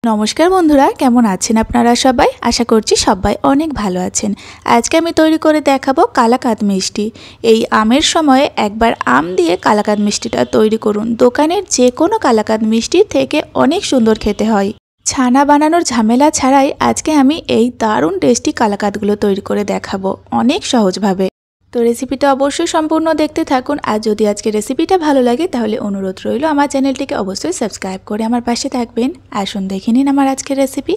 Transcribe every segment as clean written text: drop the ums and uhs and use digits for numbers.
नमस्कार बंधुरा केमन आছেন আপনারা সবাই आशा করছি সবাই অনেক ভালো আছেন। আজকে আমি তৈরি করে দেখাবো কালাকাঁদ মিষ্টি। এই আমের সময়ে একবার আম দিয়ে কালাকাঁদ মিষ্টিটা তৈরি করুন। দোকানের যে কোনো কালাকাঁদ মিষ্টির থেকে অনেক সুন্দর খেতে হয়। ছানা বানানোর ঝামেলা ছাড়াই আজকে আমি এই দারুণ টেস্টি কালাকাঁদগুলো তৈরি করে দেখাবো অনেক সহজভাবে। তো রেসিপিটা অবশ্যই সম্পূর্ণ দেখতে থাকুন। আর যদি আজকে রেসিপিটা ভালো লাগে তাহলে অনুরোধ রইল আমার চ্যানেলটিকে অবশ্যই সাবস্ক্রাইব করে আমার পাশে থাকবেন। আসুন দেখে নিন আমার আজকের রেসিপি।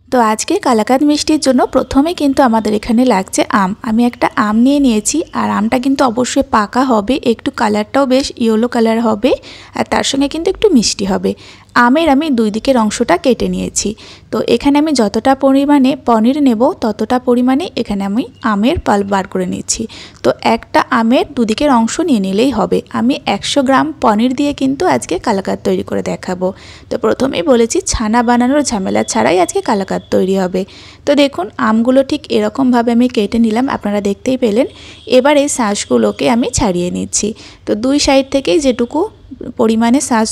তো আজকে কালাকাঁদ মিষ্টির জন্য প্রথমে কিন্তু আমাদের এখানে লাগছে আম। আমি একটা আম নিয়ে নিয়েছি আর আমটা কিন্তু অবশ্যই পাকা হবে, একটু কালারটাও বেশ ইয়েলো কালার হবে আর তার সঙ্গে কিন্তু একটু মিষ্টি হবে। আমের আমি দুই দিকের অংশটা কেটে নিয়েছি। তো এখানে আমি যতটা পরিমাণে পনির নেব ততটা পরিমাণে এখানে আমি আমের পাল্প বার করে নিচ্ছি। তো একটা আমের দুদিকের অংশ নিয়ে নিলেই হবে। আমি 100 গ্রাম পনির দিয়ে কিন্তু আজকে কালাকাঁদ তৈরি করে দেখাবো। তো প্রথমেই বলেছি ছানা বানানোর ঝামেলা ছাড়াই আজকে কালাকাঁদ তৈরি হবে। তো দেখুন আমগুলো ঠিক এরকমভাবে আমি কেটে নিলাম, আপনারা দেখতেই পেলেন। এবার এই শাঁসগুলোকে আমি ছাড়িয়ে নিচ্ছি। তো দুই সাইড থেকেই যেটুকু পরিমাণে শাঁস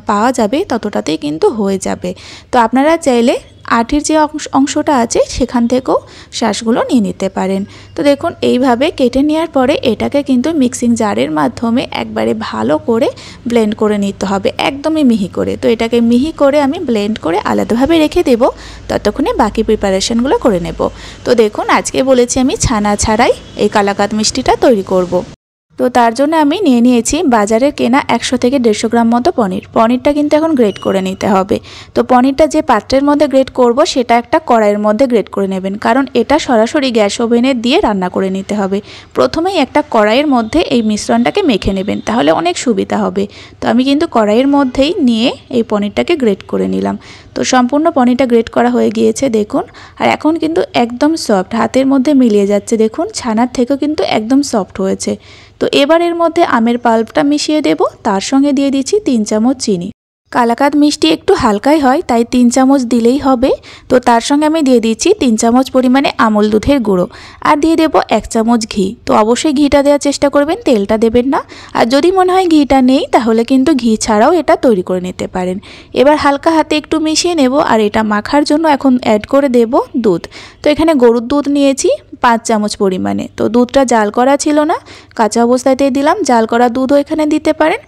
পাওয়া যাবে ততটাতেই কিন্তু হয়ে যাবে। তো আপনারা চাইলে আটির যে অংশটা আছে সেখান থেকেও শাঁসগুলো নিয়ে নিতে পারেন। তো দেখুন এইভাবে কেটে নেওয়ার পরে এটাকে কিন্তু মিক্সিং জারের মাধ্যমে একবারে ভালো করে ব্লেন্ড করে নিতে হবে, একদমই মিহি করে। তো এটাকে মিহি করে আমি ব্লেন্ড করে আলাদাভাবে রেখে দেব, ততক্ষণে বাকি প্রিপারেশনগুলো করে নেব। তো দেখুন আজকে বলেছি আমি ছানা ছাড়াই এই কালাকাঁদ মিষ্টিটা তৈরি করব। তো তার জন্য আমি নিয়ে নিয়েছি বাজারের কেনা 100 থেকে 150 গ্রাম মতো পনির। পনিরটা কিন্তু এখন গ্রেট করে নিতে হবে। তো পনিরটা যে পাত্রের মধ্যে গ্রেট করব সেটা একটা কড়াইয়ের মধ্যে গ্রেট করে নেবেন, কারণ এটা সরাসরি গ্যাস ওভেনে দিয়ে রান্না করে নিতে হবে। প্রথমেই একটা কড়াইয়ের মধ্যে এই মিশ্রণটাকে মেখে নেবেন, তাহলে অনেক সুবিধা হবে। তো আমি কিন্তু কড়াইয়ের মধ্যেই নিয়ে এই পনিরটাকে গ্রেট করে নিলাম। তো সম্পূর্ণ পনিরটা গ্রেট করা হয়ে গিয়েছে দেখুন। আর এখন কিন্তু একদম সফট, হাতের মধ্যে মিলিয়ে যাচ্ছে। দেখুন ছানার থেকেও কিন্তু একদম সফট হয়েছে। তো এবার এর মধ্যে আমের পাল্পটা মিশিয়ে দেব, তার সঙ্গে দিয়ে দিচ্ছি 3 চামচ চিনি। কালাকাঁদ মিষ্টি একটু হালকাই হয় তাই 3 চামচ দিলেই হবে। তো তার সঙ্গে আমি দিয়ে দিচ্ছি 3 চামচ পরিমাণে আমল দুধের গুঁড়ো আর দিয়ে দেব 1 চামচ ঘি। তো অবশ্যই ঘিটা দেওয়ার চেষ্টা করবেন, তেলটা দেবেন না। আর যদি মনে হয় ঘিটা নেই তাহলে কিন্তু ঘি ছাড়াও এটা তৈরি করে নিতে পারেন। এবার হালকা হাতে একটু মিশিয়ে নেব আর এটা মাখার জন্য এখন অ্যাড করে দেব দুধ। তো এখানে গরুর দুধ নিয়েছি 5 চামচ পরিমাণে। তো দুধটা জাল করা ছিল না, কাঁচা অবস্থাতেই দিলাম। জাল করা দুধও এখানে দিতে পারেন,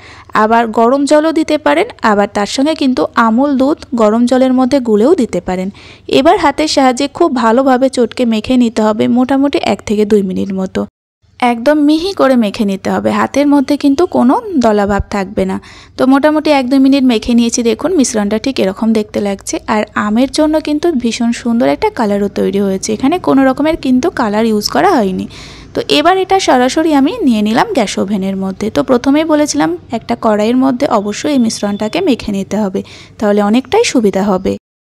আবার গরম জলও দিতে পারেন, আবার তার সঙ্গে কিন্তু আমুল দুধ গরম জলের মধ্যে গুলেও দিতে পারেন। এবার হাতের সাহায্যে খুব ভালোভাবে চটকে মেখে নিতে হবে, মোটামুটি 1 থেকে 2 মিনিট মতো। একদম মিহি করে মেখে নিতে হবে, হাতের মধ্যে কিন্তু কোনো দলাভাব থাকবে না। তো মোটামুটি 1-2 মিনিট মেখে নিয়েছি। দেখুন মিশ্রণটা ঠিক এরকম দেখতে লাগছে। আর আমের জন্য কিন্তু ভীষণ সুন্দর একটা কালারও তৈরি হয়েছে, এখানে কোনো রকমের কিন্তু কালার ইউজ করা হয়নি। তো এবার এটা সরাসরি আমি নিয়ে নিলাম গ্যাস ওভেনের মধ্যে। তো প্রথমেই বলেছিলাম একটা কড়াইয়ের মধ্যে অবশ্যই এই মিশ্রণটাকে মেখে নিতে হবে, তাহলে অনেকটাই সুবিধা হবে।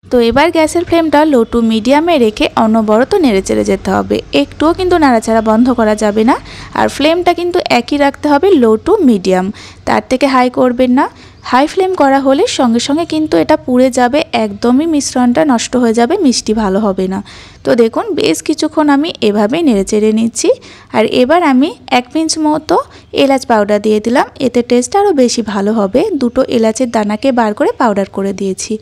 তো এবার গ্যাসের ফ্লেমটা লো টু মিডিয়ামে রেখে অনবরত নেড়েচেড়ে যেতে হবে, একটুও কিন্তু নাড়াচাড়া বন্ধ করা যাবে না। আর ফ্লেমটা কিন্তু একই রাখতে হবে, লো টু মিডিয়াম, তার থেকে হাই করবেন না। হাই ফ্লেম করা হলে সঙ্গে সঙ্গে কিন্তু এটা পুড়ে যাবে, একদমই মিশ্রণটা নষ্ট হয়ে যাবে, মিষ্টি ভালো হবে না। তো দেখুন বেশ কিছুক্ষণ আমি এভাবেই নেড়েচেড়ে নিচ্ছি। আর এবার আমি 1 পিঞ্চ মতো এলাচ পাউডার দিয়ে দিলাম, এতে টেস্ট আরও বেশি ভালো হবে। 2টো এলাচের দানাকে বার করে পাউডার করে দিয়েছি।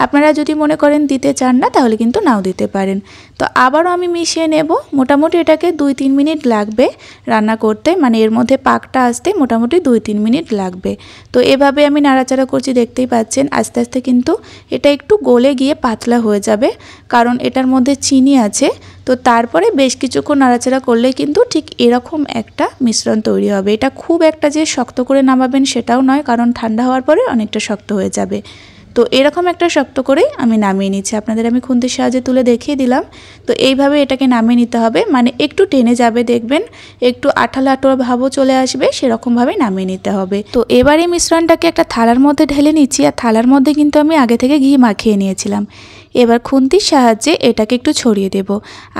আপনারা যদি মনে করেন দিতে চান না তাহলে কিন্তু নাও দিতে পারেন। তো আবারও আমি মিশিয়ে নেব, মোটামুটি এটাকে 2-3 মিনিট লাগবে রান্না করতে, মানে এর মধ্যে পাকটা আসতে মোটামুটি 2-3 মিনিট লাগবে। তো এভাবে আমি নাড়াচাড়া করছি, দেখতেই পাচ্ছেন আস্তে আস্তে কিন্তু এটা একটু গলে গিয়ে পাতলা হয়ে যাবে, কারণ এটার মধ্যে চিনি আছে। তো তারপরে বেশ কিছুক্ষণ নাড়াচাড়া করলেই কিন্তু ঠিক এরকম একটা মিশ্রণ তৈরি হবে। এটা খুব একটা যে শক্ত করে নামাবেন সেটাও নয়, কারণ ঠান্ডা হওয়ার পরে অনেকটা শক্ত হয়ে যাবে। তো এরকম একটা শক্ত করে আমি নামিয়ে নিচ্ছি, আপনাদের আমি খুন্তির সাহায্যে তুলে দেখিয়ে দিলাম। তো এইভাবে এটাকে নামিয়ে নিতে হবে, মানে একটু টেনে যাবে, দেখবেন একটু আঠালো আঠালো ভাবও চলে আসবে, সেরকমভাবে নামিয়ে নিতে হবে। তো এবার এই মিশ্রণটাকে একটা থালার মধ্যে ঢেলে নিচ্ছি। আর থালার মধ্যে কিন্তু আমি আগে থেকে ঘি মাখিয়ে নিয়েছিলাম। এবার খুন্তির সাহায্যে এটাকে একটু ছড়িয়ে দেব।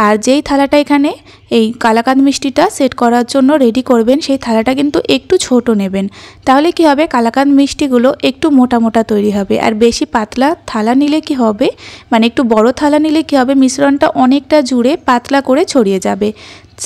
আর যেই থালাটা এখানে এই কালাকাঁদ মিষ্টিটা সেট করার জন্য রেডি করবেন সেই থালাটা কিন্তু একটু ছোট নেবেন। তাহলে কি হবে, কালাকাঁদ মিষ্টিগুলো একটু মোটা মোটা তৈরি হবে। আর বেশি পাতলা থালা নিলে কি হবে, মানে একটু বড় থালা নিলে কি হবে, মিশ্রণটা অনেকটা জুড়ে পাতলা করে ছড়িয়ে যাবে।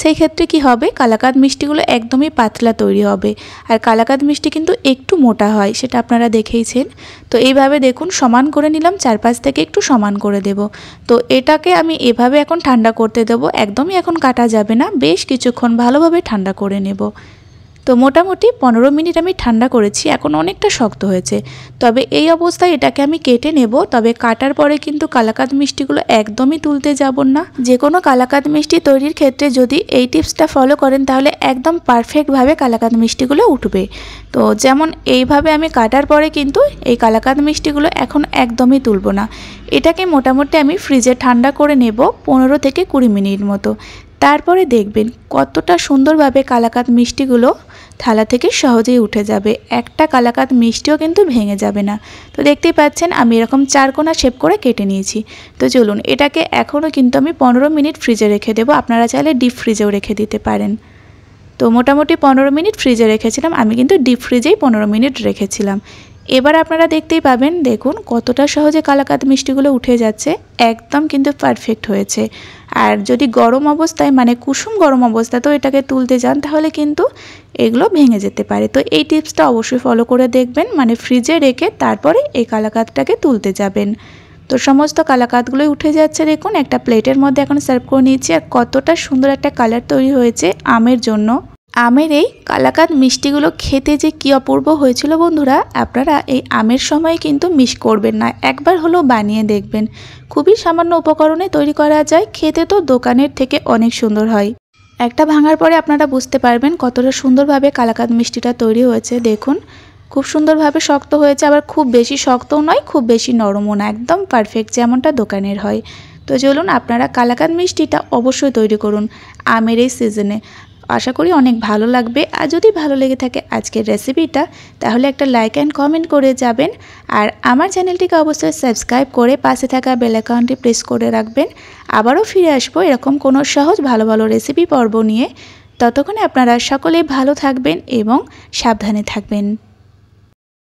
সেই ক্ষেত্রে কি হবে, কালাকাঁদ মিষ্টিগুলো একদমই পাতলা তৈরি হবে। আর কালাকাঁদ মিষ্টি কিন্তু একটু মোটা হয়, সেটা আপনারা দেখেইছেন। তো এইভাবে দেখুন সমান করে নিলাম, চারপাশ থেকে একটু সমান করে দেব। তো এটাকে আমি এভাবে এখন ঠান্ডা করতে দেবো, একদমই এখন কাটা যাবে না, বেশ কিছুক্ষণ ভালোভাবে ঠান্ডা করে নেব। তো মোটামুটি 15 মিনিট আমি ঠান্ডা করেছি, এখন অনেকটা শক্ত হয়েছে। তবে এই অবস্থায় এটাকে আমি কেটে নেব। তবে কাটার পরে কিন্তু কালাকাঁদ মিষ্টিগুলো একদমই তুলতে যাব না। যে কোনো কালাকাঁদ মিষ্টি তৈরির ক্ষেত্রে যদি এই টিপসটা ফলো করেন তাহলে একদম পারফেক্টভাবে কালাকাঁদ মিষ্টিগুলো উঠবে। তো যেমন এইভাবে আমি কাটার পরে কিন্তু এই কালাকাঁদ মিষ্টিগুলো এখন একদমই তুলব না। এটাকে মোটামুটি আমি ফ্রিজে ঠান্ডা করে নেব 15 থেকে 20 মিনিট মতো। তারপরে দেখবেন কতটা সুন্দরভাবে কালাকাঁদ মিষ্টিগুলো থালা থেকে সহজেই উঠে যাবে, একটা কালাকাঁদ মিষ্টিও কিন্তু ভেঙে যাবে না। তো দেখতেই পাচ্ছেন আমি এরকম 4 কোণা শেপ করে কেটে নিয়েছি। তো চলুন এটাকে এখনও কিন্তু আমি 15 মিনিট ফ্রিজে রেখে দেবো, আপনারা চাইলে ডিপ ফ্রিজেও রেখে দিতে পারেন। তো মোটামুটি 15 মিনিট ফ্রিজে রেখেছিলাম, আমি কিন্তু ডিপ ফ্রিজেই 15 মিনিট রেখেছিলাম। এবার আপনারা দেখতেই পাবেন, দেখুন কতটা সহজে কালাকাঁদ মিষ্টিগুলো উঠে যাচ্ছে, একদম কিন্তু পারফেক্ট হয়েছে। আর যদি গরম অবস্থায়, মানে কুসুম গরম অবস্থাতেও এটাকে তুলতে যান তাহলে কিন্তু এগুলো ভেঙে যেতে পারে। তো এই টিপসটা অবশ্যই ফলো করে দেখবেন, মানে ফ্রিজে রেখে তারপরে এই কালাকাঁদটাকে তুলতে যাবেন। তো সমস্ত কালাকাঁদগুলোই উঠে যাচ্ছে, দেখুন একটা প্লেটের মধ্যে এখন সার্ভ করে নিয়েছি। আর কতটা সুন্দর একটা কালার তৈরি হয়েছে আমের জন্য। আমের এই কালাকাঁদ মিষ্টিগুলো খেতে যে কী অপূর্ব হয়েছিল বন্ধুরা, আপনারা এই আমের সময় কিন্তু মিস করবেন না, একবার হলেও বানিয়ে দেখবেন। খুবই সামান্য উপকরণে তৈরি করা যায়, খেতে তো দোকানের থেকে অনেক সুন্দর হয়। একটা ভাঙার পরে আপনারা বুঝতে পারবেন কতটা সুন্দরভাবে কালাকাঁদ মিষ্টিটা তৈরি হয়েছে। দেখুন খুব সুন্দরভাবে শক্ত হয়েছে, আবার খুব বেশি শক্তও নয়, খুব বেশি নরমও না, একদম পারফেক্ট যেমনটা দোকানের হয়। তো চলুন আপনারা কালাকাঁদ মিষ্টিটা অবশ্যই তৈরি করুন আমের এই সিজনে, আশা করি অনেক ভালো লাগবে। আর যদি ভালো লেগে থাকে আজকের রেসিপিটা তাহলে একটা লাইক অ্যান্ড কমেন্ট করে যাবেন। আর আমার চ্যানেলটিকে অবশ্যই সাবস্ক্রাইব করে পাশে থাকা বেল আইকনটি প্রেস করে রাখবেন। আবারও ফিরে আসবো এরকম কোনো সহজ ভালো ভালো রেসিপি পর্ব নিয়ে। ততক্ষণে আপনারা সকলেই ভালো থাকবেন এবং সাবধানে থাকবেন।